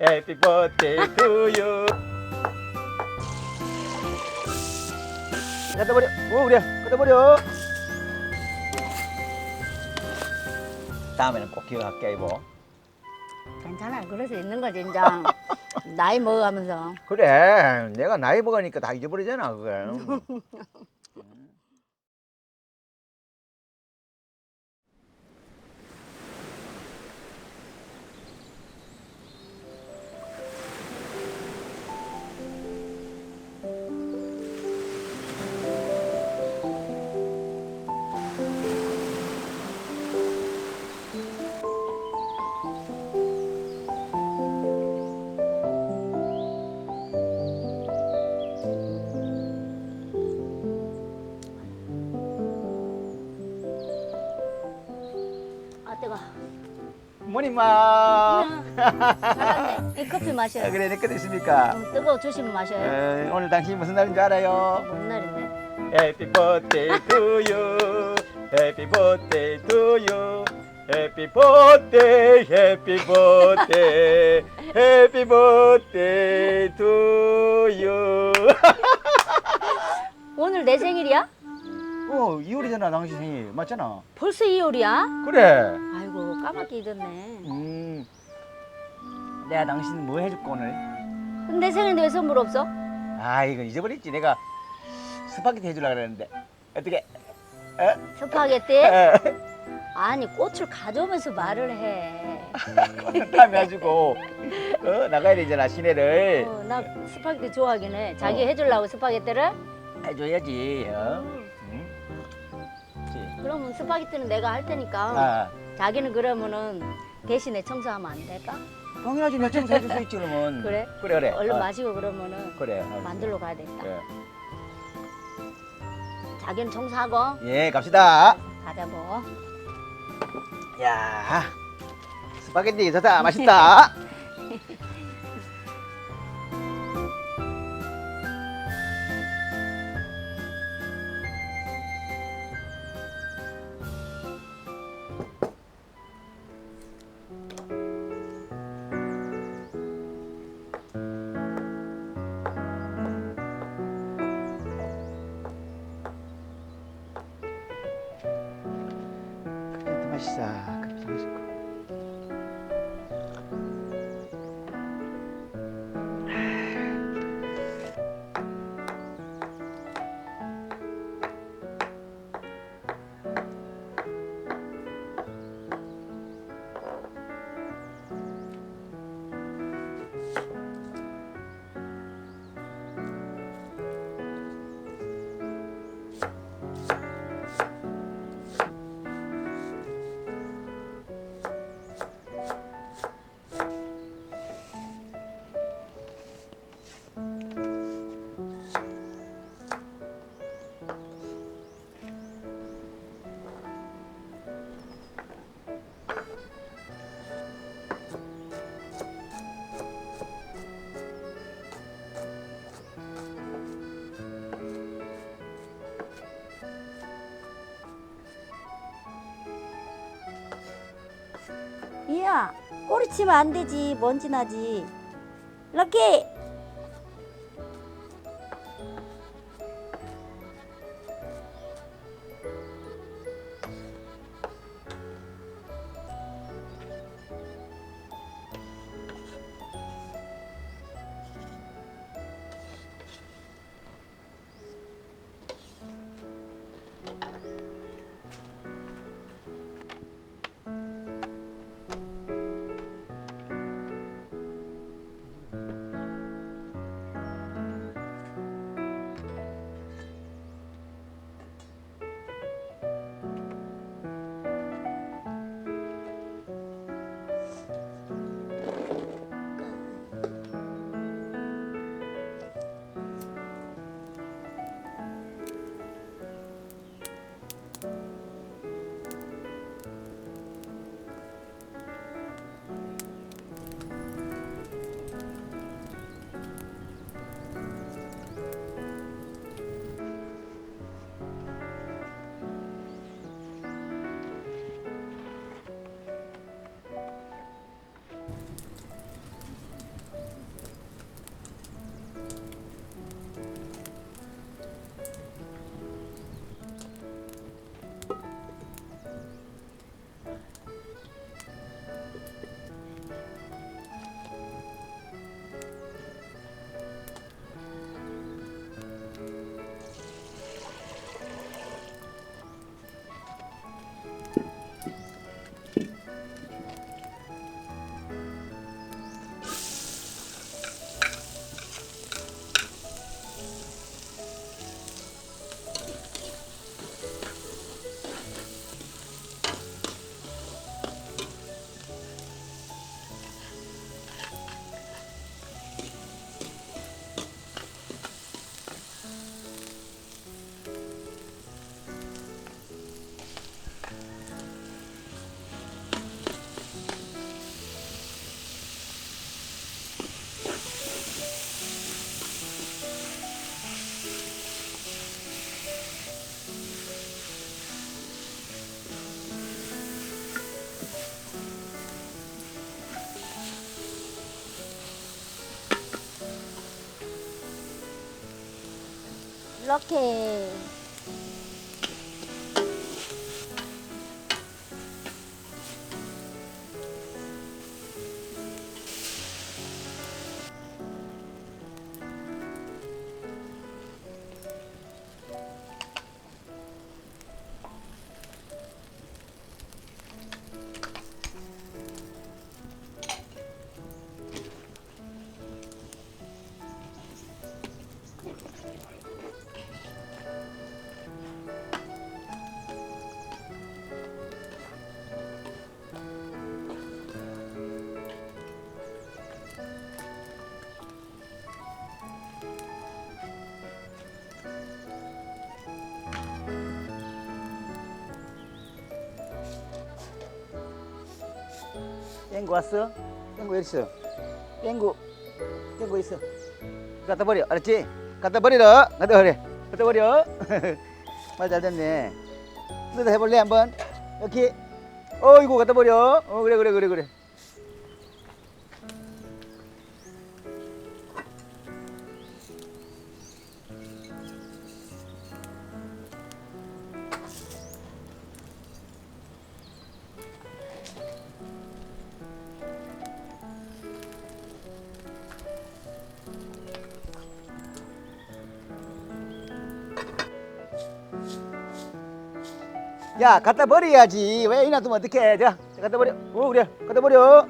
Happy birthday to you. 갖다 버려. 오, 그래. 갖다 버려. 다음에는 꼭 기억할게, 이보. 괜찮아. 그럴 수 있는 거지, 인장. 나이 먹어가면서. 그래. 내가 나이 먹으니까 다 잊어버리잖아, 그걸. 아, 뜨거. 어머님아. 잘했네. 이 커피 마셔요. 아, 그래, 내 거 있습니까? 뜨거워 주시면 마셔요. 오늘 당신이 무슨 날인 줄 알아요? 뭔 날인데? Happy birthday to you. Happy birthday to you. Happy birthday, happy birthday, happy birthday to you. 오늘 내 생일이야? 2월이잖아, 당신 생일. 맞잖아. 벌써 2월이야? 그래. 아이고, 까맣게 잊었네. 내가 당신 뭐 해줄까, 오늘? 근데 내 생일인데 왜 선물 없어? 아, 이거 잊어버렸지. 내가 스파게티 해주려고 그랬는데. 어떻게? 스파게티? 아니, 꽃을 가져오면서 말을 해. 다음에 해주고 나가야 되잖아, 시내를. 나 스파게티 좋아하긴 해. 자기 해주려고 스파게티를? 해줘야지. 그러면 스파게티는 내가 할 테니까 아, 자기는 그러면은 대신에 청소하면 안 될까? 당연하지. 내 청소 해줄 수 있지, 그러면. 그래? 그래. 얼른 마시고 그러면은 그래. 만들러 가야 되겠다. 그래. 자기는 청소하고 예, 갑시다. 가자 뭐. 야, 스파게티 좋다. 맛있다. 맛있어. 커피 맛있고. 이야, 꼬리 치면 안 되지. 먼지 나지. 럭키! 이렇게. 땡구 왔어? 땡구 어디 있어? 땡구 있어. 갖다 버려, 알았지? 갖다 버리라. 갖다 버려. 말 잘 됐네. 너도 해볼래 한번? 이렇게. 이거 갖다 버려. 그래. 야, 갖다 버려야지. 왜 이나 두면 어떡해? 자, 갖다 버려. 그래. 갖다 버려.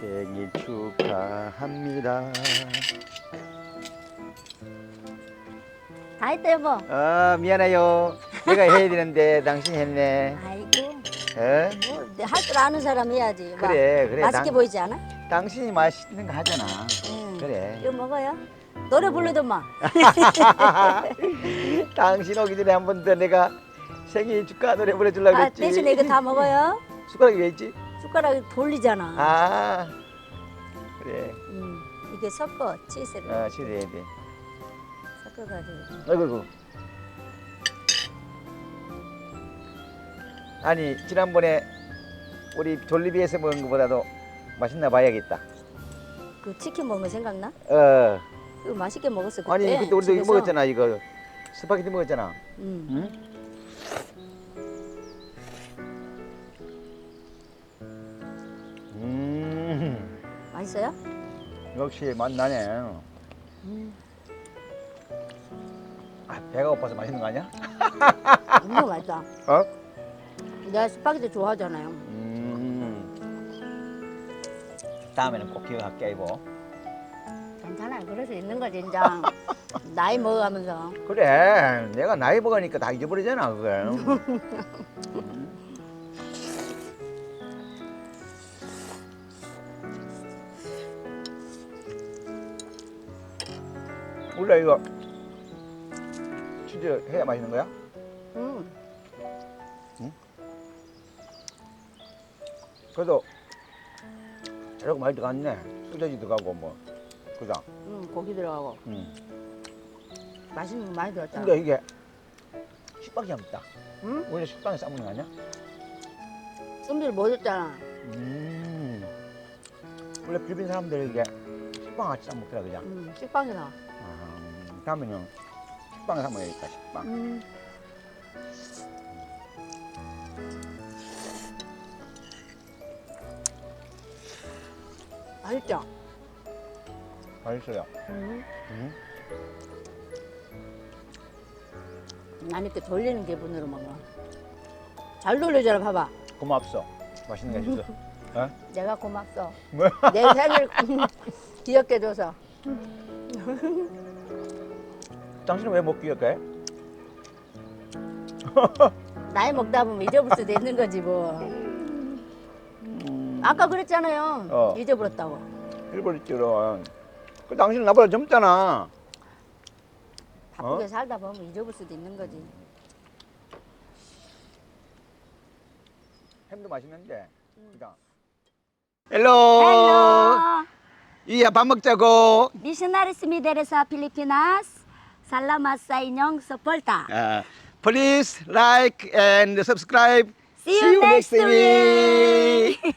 생일 축하합니다. 다 했다 여보. 미안해요. 내가 해야 되는데 당신이 했네. 아이고 어? 뭐 할 줄 아는 사람 해야지. 막 그래. 맛있게 보이지 않아? 당신이 맛있는 거 하잖아. 응. 그래. 이거 먹어요. 노래 부르더만. 당신 오기 전에 한 번 더 내가 생일 축하 노래 불러주려고 아, 그랬지. 대신에 이거 다 먹어요. 숟가락이 왜 있지? 숟가락 돌리잖아. 아, 그래. 이게 섞어 치즈를 치즈해야 돼. 섞어가지고. 아이고. 아니, 지난번에 우리 졸리비에서 먹은 것보다도 맛있나 봐야겠다. 그 치킨 먹은 거 생각나? 어. 이거 맛있게 먹었어 그때. 아니, 그때 우리도 이거 집에서. 먹었잖아, 이거. 스파게티 먹었잖아. 응. 맛있어요? 역시 맛나네. 아, 배가 고파서 맛있는 거 아니야? 너무 맛있다. 어? 내가 스파게티 좋아하잖아요. 다음에는 꼭 기억할게, 이거. 괜찮아요. 그럴 수 있는 거지 이제. 나이 먹어가면서. 그래, 내가 나이 먹으니까 다 잊어버리잖아, 그걸. 원래 이거 치즈 해야 맛있는 거야? 그래도 재료가 많이 들어갔네. 소세지 들어가고 뭐, 그죠? 고기 들어가고 맛있는 거 많이 들었잖아. 근데 이게 식빵이 없다. 응? 원래 식빵에 싸먹는 거 아니야? 쏨들 못 줬잖아. 원래 필리핀 사람들 이게 식빵 같이 싸먹더라, 그죠? 식빵이나. 다음에는 식빵에 싸먹어야겠다, 식빵. 맛있죠? 맛있어요. 난 이렇게 돌리는 기분으로 먹어. 잘 돌려줘라 봐봐. 고맙소. 맛있는 게 있어. 어? 내가 고맙어. 뭐? 내 생일 기억해 줘서. 당신은 왜 못 기억해? 나이 먹다 보면 잊어볼 수도 있는 거지 뭐. 아까 그랬잖아요. 잊어버렸다고. 일본이처럼. 그 당신은 나보다 젊잖아. 바쁘게 살다 보면 잊어볼 수도 있는 거지. 햄도 맛있는데. 그죠? 헬로. Hello. 이야 밥 먹자고. Missionaries Mideres sa Pilipinas. Salamat sa inyong suporta. Please like and subscribe. See you next week. week.